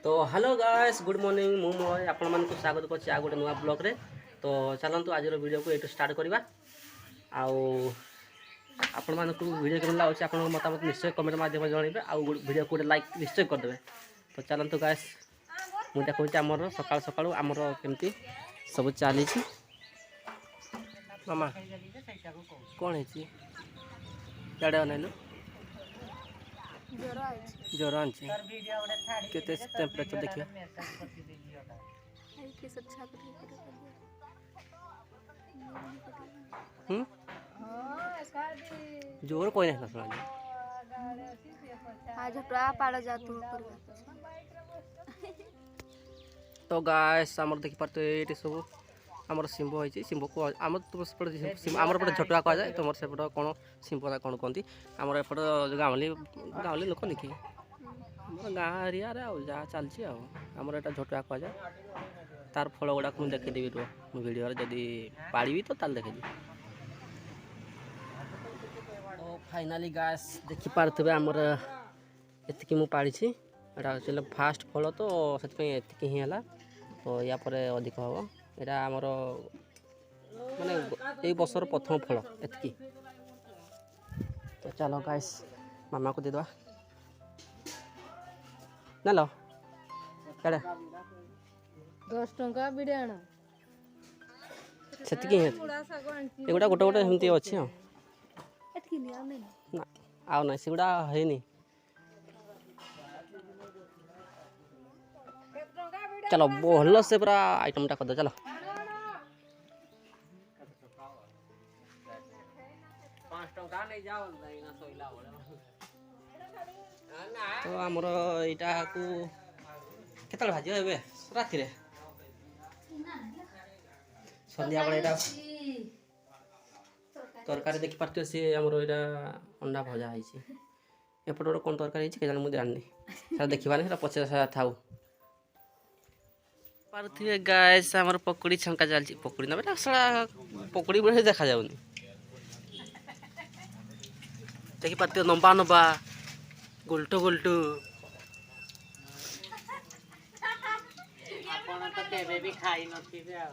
तो hello guys good morning मुझे आपण मानक स्वागत करछि आ गोटे नुआ ब्लॉग रे। तो चलतु आज वीडियो को ये स्टार्ट करवा आपण मानक वीडियो केमन लाଗୁଛି आपण मतामत निश्चय कमेंट माध्यम जणैबे आ वीडियो को लाइक निश्चय कर देबे। तो चलतु गाइस मु देखौ हमर सकाळ सकाळ हमर केमती सब चली छी। मामा कोन है छी डाडा अनैलो ज्वर आछि केते टेम्परेचर देखियो जोर कोई नहीं सुना आज हटवा पाड़ जातु तो गाइस हमर देखि पारते एटी सब हमर सिंबो होइछि सिंबो को हमर तो सेपट हमर पटे झटुआ कह जाय तमर सेपट कोन सिंबो ना कोन कोंती हमर एपट गावली गावली लोक निकी हमर गां एरिया रे आ जा चलछि आ हमर एटा झटुआ कह जाय तार फल गुडा को देखि देबी रो वीडियो रे जदी पाड़ीबी तो ताल देखि दी। तो फाइनली गाइस देखि पारथबे हमर एतिकी मु पाड़ी छी एटा चले फास्ट फल तो सेत पे एतिकी ही हला। तो या परे अधिक हो एटा हमर माने ए बसर प्रथम फल एतिकी। तो चलो गाइस मामा को दे दवा ना लो केडे 10 टंका बिड़ाण सेतिकी एगुडा गोटे गोटे हमती अछि ह एतकी नि आ नै ना आउ ना सेगुडा हेनी। चलो बोल से पूरा आइटम टा कर दो चलो। तो आमर यहाँ को केतल भाजी हे राति रे संध्या बेले यहाँ तरकारी देखि पारते सी आमर यहाँ अंडा भजा है एपट गोटे कौन तरकारी है मुझे जानी सर देखा नहीं पचे थाऊ पार्थे गाइस हमर पकड़ी छंका चलची पकड़ी ना बेटा सड़ा पकड़ी बड़े देखा जाउनी देखि पारते नंबा नंबा गोल्टो गोल्टो आपण तो केबे भी खाई नथिबे आ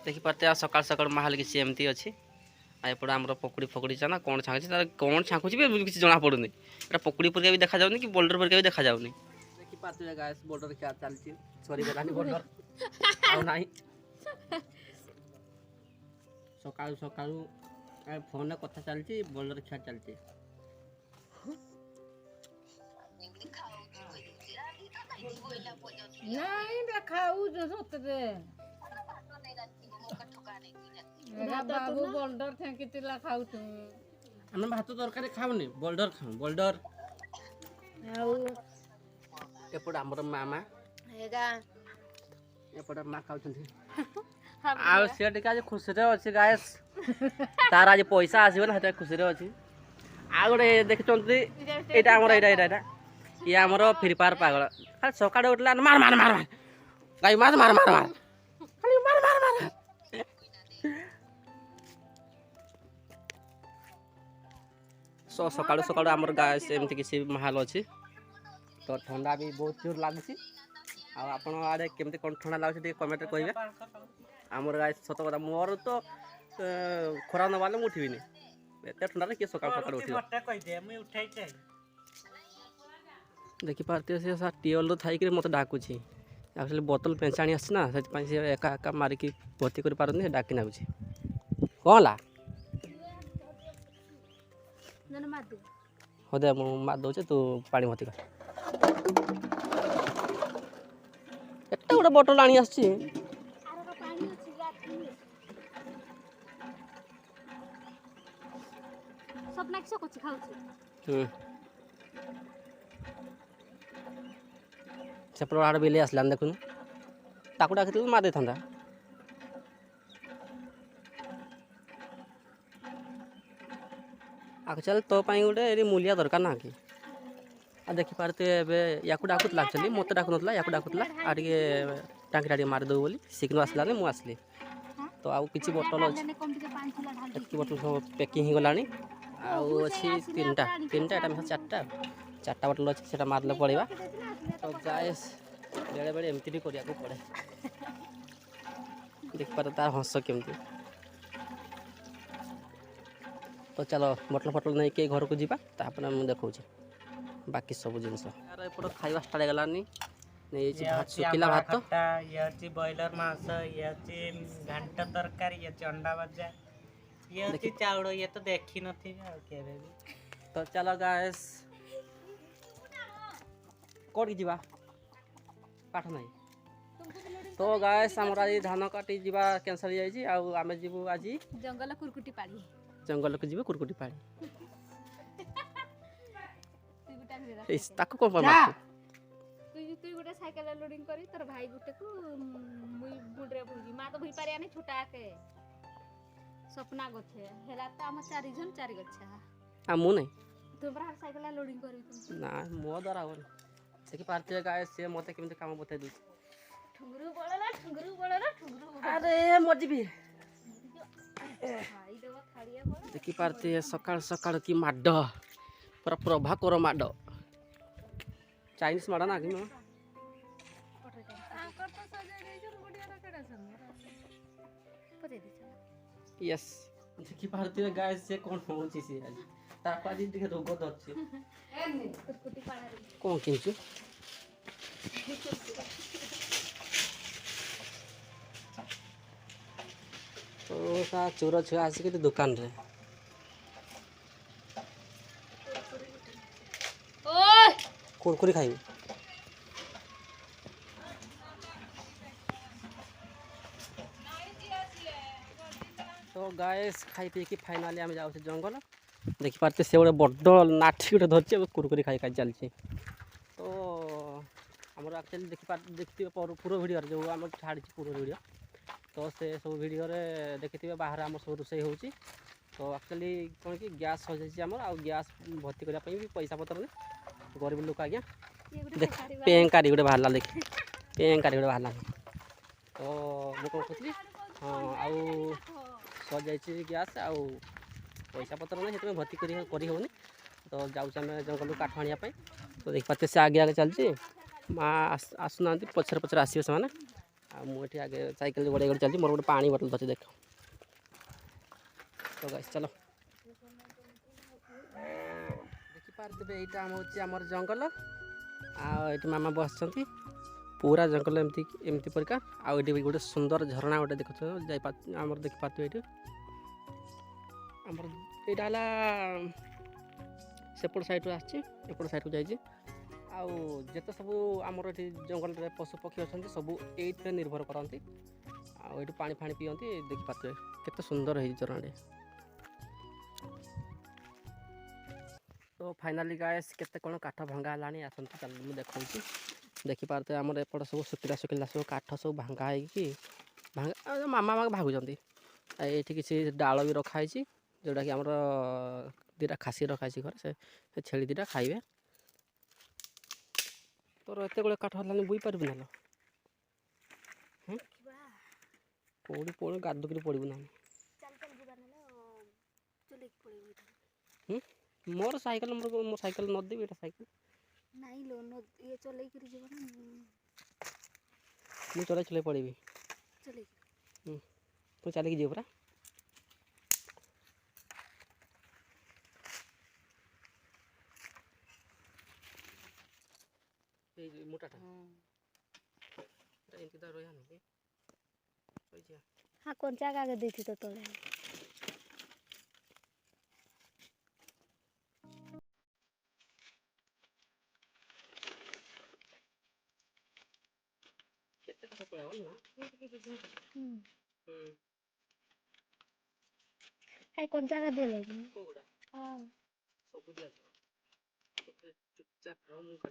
देखि पारते आ सकाळ सकाळ महल किछि एमती अछि आ एपड हमर पकड़ी फकड़ी छना कोन छांछि तार कोन छांकुछि बे किछि जणा पडुनी एटा पकड़ी पर भी देखा जाउनी कि बोल्डर पर भी देखा जाउनी। पाते गाइस बॉर्डर क्या चलती सॉरी गलानी बॉर्डर आ नाही सकाळ सकाळ ए फोन कथा चलती बॉर्डर क्या चलती नहीं देखाऊ जो सतरे एरा बाबू बोल्डर थे कितिला खाऊ तू हम भात तरकारी खावनी बोल्डर खाऊ बोल्डर आउ एपड हमर मामा हेगा एपड मा खाउछथि आ से टिका जे खुशी रे अछि गाइस तार आज पैसा आसीबो ना हते खुशी रे अछि आ गोटे देखिचंती एटा हमर एटा ये हमर फ्री फायर पागल खाली सकाळ उठला मार मार मार मार गाई मार मार मार मार खाली मार मार मार सकाळ सकाळ हमर गाइस एमति किसी महल अछि। तो ठंडा भी बहुत जोर लगुच आपण आड़े केमती कौन ठंडा लगे कमेंट कहे आमर गाय सत कथा मोर तो खरा नबाले मुझे उठबी एत ठंडा किए सका सका उठ देखी पारती से टीएल थी मत डाकुची एक्चुअली बोतल पेंचाणी आसना से एका एका मारिकी भर्ती कर पारनी डाकी नागुची कौन ला हाँ दे मार दौचे तू पानी भर्ती कर एटा गोटे बोतल आनी आछि सपना किस कोछि खाउछि सेपट आड़ बिले आसला देखुन ताकू डाकी मार दे था चल तो गोटे मूलिया दरकार ना कि आ देखी पारते या डाकुला एक्चुअली मत डाकु ना या डाकुला आ टाँगी टाँगी मारिदेव बोली शीघ्र आसला मुझे आसली तो आउ किसी बोतल अच्छी बोतल सब पैकिंग हो गला आउ अच्छी तीन टा एटा चार्टा चार्टा बोतल अच्छे से मारले पड़ा तो गाइस बेले बेले एमती भी करिया को पड़े देख पारे तार हंस केमती तो चलो बोतल फटल नहीं के घर को जीवा तापर हम देखौ बाकी सब जिनस यार एपट खाइबा स्टार्ट गलानी नहीं भात सुखिला भात ये हচ্ছে ব্রয়লার মাংস ये হচ্ছে ঘান্ট তরকারি ये হচ্ছে अंडा भजा ये हচ্ছে चाउड़ ये तो देखी नथिबे आ केबे भी तो चलो गाइस कोडी जीवा पाठ नहीं तो गाइस हमरा आज धान काटी जीवा कैंसल जाई छी आ आमे जीवु आज जंगल कुरकुटी पाड़ी जंगल को जीवु कुरकुटी पाड़ी तू गुटा घेरा इस ताको कोन पर मारतु तू गुटा साइकिल लोडिंग करी तोर भाई गुटे को मुई बुडरे बुजी मा तो भई पारे आनी छोटा के सपना गथे हेला तो हम चारि जन चारि गछा आ मु नहीं तुमरा साइकिल लोडिंग करी तुम ना मो द्वारा होन देखि पारते गाइस से मते केमते काम बते दु ठुंगरू बोलला ठुंगरू अरे मर जीबी भाई देवा खाड़िया बोल देखि पारते सकाळ सकाळ की माड पूरा प्रभाकर माड चाइनीज माड ना कि आकर तो सजा गई जन गुडिया रखड़ा सन पते दे यस देखि पारते गाइस से कोन होची से आज ताको आज देखे रोग धरछि कुरकुटी पाड़ा रे कोन किंचु तो सा चोर छुआ आसिक दुकान रे ओए कुरकुरी खाइबे तो गाइस खाई पी कि फाइनाली आम जाऊँ जंगल देखी पारे से गोटे बड़ नाठी गोटे धरती कुरकुरी खाई खाई चलती तो आमर एक्चुअली देखते पूरा भिडियो जो आम छाड़ी पूरा भिडियो तो से सब भिडियो देखिए बाहर आम सब रोषे हो तो एक्चुअली कौन कि गैस सजाई आम आ गैस भर्ती करने भी पैसा पतर नहीं गरीब लोक आज्ञा देख पेंकारी गोटे बाहर देख पेंकारी गोटे बाहर तो मुझे कौन कहती हाँ आउ सजाई गैस आउ पैसा पतर ना से भर्ती करनी तो जाऊँ आम जंगल काठ आने तो देख पाते से आगे आगे चलती माँ आसुना पचर पचर आसवे से मुझे आगे साइकिल गड़े गड़े चलती मोर गोटे पानी बोतल धरती देख तो गाइस चलो देखी पारे यहाँ हूँ आमर जंगल आठ मामा बस पूरा जंगल एमती एमती परिका आगे गोटे सुंदर झरणा गोटे देख आमर देखी पारे ये आमर यहाँ सेपट साइड आसपट साइड को जाइए आते सब आमर ये जंगल में पशु पक्षी अच्छा सब ये निर्भर करती आठ पानी फाणी पिंती देखी पारे केते सुंदर है झरणाटे तो फाइनाली गाइस केते कौन काठ भंगा है आसतु चल मुझे देखा देखी पारे आमर एपट सब सुखिला सुखिला सब काठ सब भांगा है भांगा मामा भागुंट ये किसी डाल भी रखाई जोटा कि आमर दीटा खासी रखाई घर से छेली दीटा खाइबे तोर एत गुड़े काठ है बोई पार ना कौड़ी पड़ गादुक पड़ू ना मोर साइकिल मोर साइकिल नदेवी एटा साइकिल नहीं लो न ये चलै करी जेबो ना मुझे चले चले पड़ी चलै तू चलिए जीव पूरा मोटाटा हाँ कौन चा आगे देती तो तोड़े है कौन चा आगे दे लेगी हाँ चुपचाप रहो मुंह कर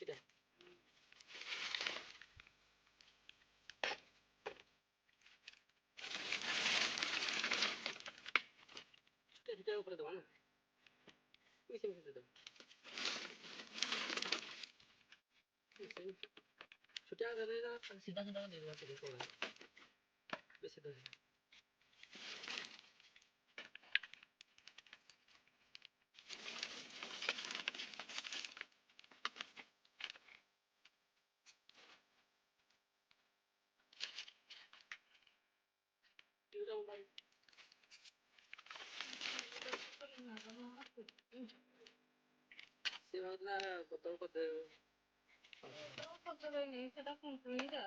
এটা এটা উপরে দেবো না মিশে মিশে দেবো ছুটিয়া দিলে সিধা সিধা দিয়ে দেবো ঠিক আছে বেশি দেবো ସେ ଭାବୁଥିଲା ବୋତଲ କରିଦେବେ ସେଟା କୁନ୍ତୁଣିଟା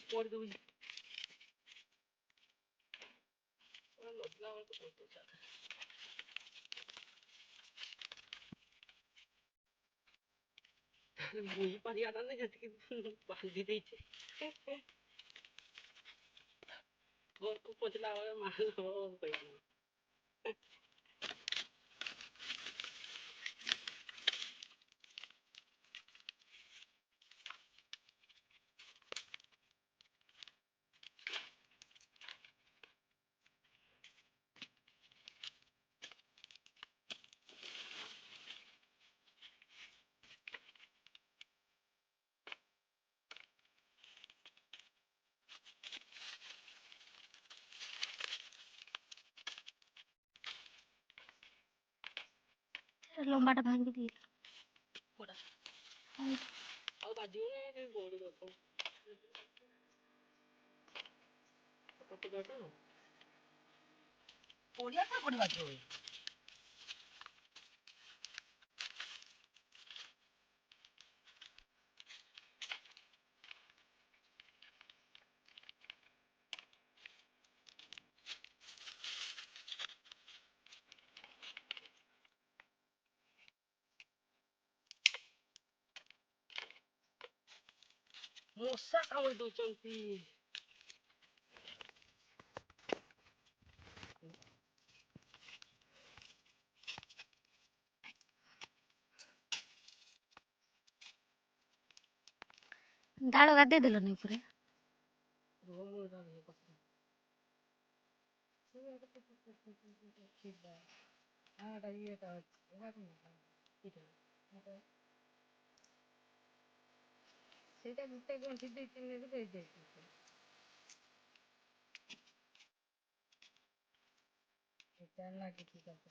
ପଡ଼ି ଦେଉଛି ନଥିଲା ମୁଇଁ ପାରିବାଟା ନାହିଁ ଯେତିକି ବାନ୍ଧି ଦେଇଛି ଘରକୁ ପଚିଲା ବେଳେ ମାଲ କହିଲି ଲମ୍ବାଟା ଭାଙ୍ଗି ଦିଏ କୋଉଟା ଆଉ ବାଜିବନି ଗୋଡ଼ ଦରକାର ପଡ଼ିଆ ତ କୋଉଠି ବାଜିବ ମଶା କାମୁଡ଼ି ଦଉଛନ୍ତି। ଡାଳ ଗାଧେଇ ଦେଲନି ଉପରେ। ସେଇଟା ଗୋଟେ ଗଣ୍ଠି ଦେଇଥିଲି ଦେଇଦେଇଛି। ଏଇଟା ଲାଗିଛି ତାକୁ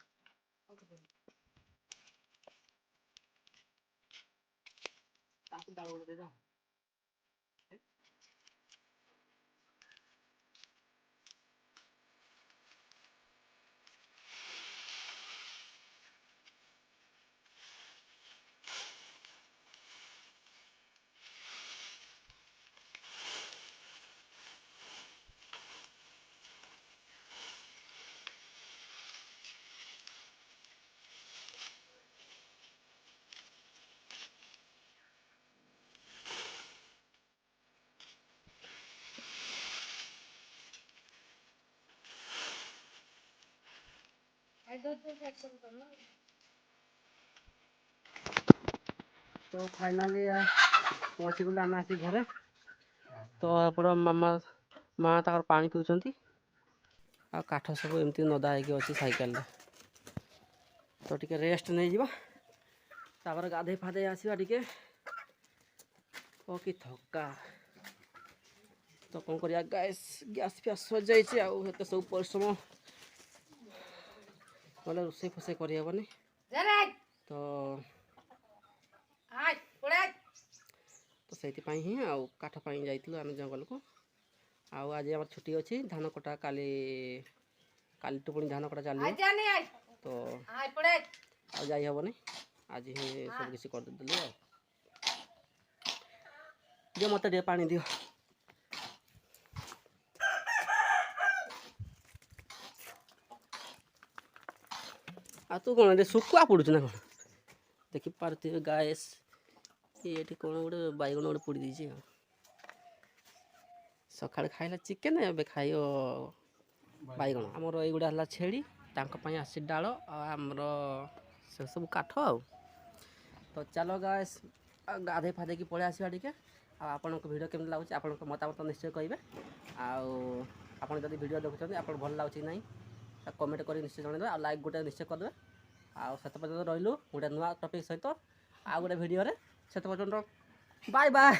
ଡାଳ ଗୋଟେ ଦେଇଦବ। तो फाइनाली पहुँची गलु आम आसी घरे। तो एपट मामा माँ ताकर पानी पिउछंती आ काठ सब एमती नदा होगी अच्छी साइकेल। तो टिके रेस्ट नहीं जीवा तापर गाधे फाधे आसवा टिके ओ कि थका। तो कौन करिया गैस गैस फैस सजाइए आते सब परिश्रम बोले रोसे फोसे करहबनी। तो तो से ही आउ काठ पाई जाइलु आम जंगल को। आज आम छुट्टी अच्छी धान कटा काली काली टू पुणी धान कटा चलिए। तो आ जाई हेबनी आज ही सब किसी कर देलु। जो मत टे पानी दियो। आ तू कौन शुखुआ पड़ुच ना कौन देखी पारे गायस ये कौन गोटे बैगन गोटे पोड़ी दीजिए। सका खाइला चिकेन ए खाइ बैगन आमर युवा है छेड़ी आसी डाल आमर से सब काठ आ। तो चलो गायस गाधे फाधे की पलि आसवा टे आपण भिडियो केमती लगुच आप मतामत निश्चय कहे। आप भिडियो देखुं आप भल लगुच ना कमेंट कर निश्चय जनइबे आ लाइक गोटे निश्चय करदे। आते पर्यटन रही गोटे नुआ टपिक सहित आ गोटे भिडियो से पर्यटन बाय बाय।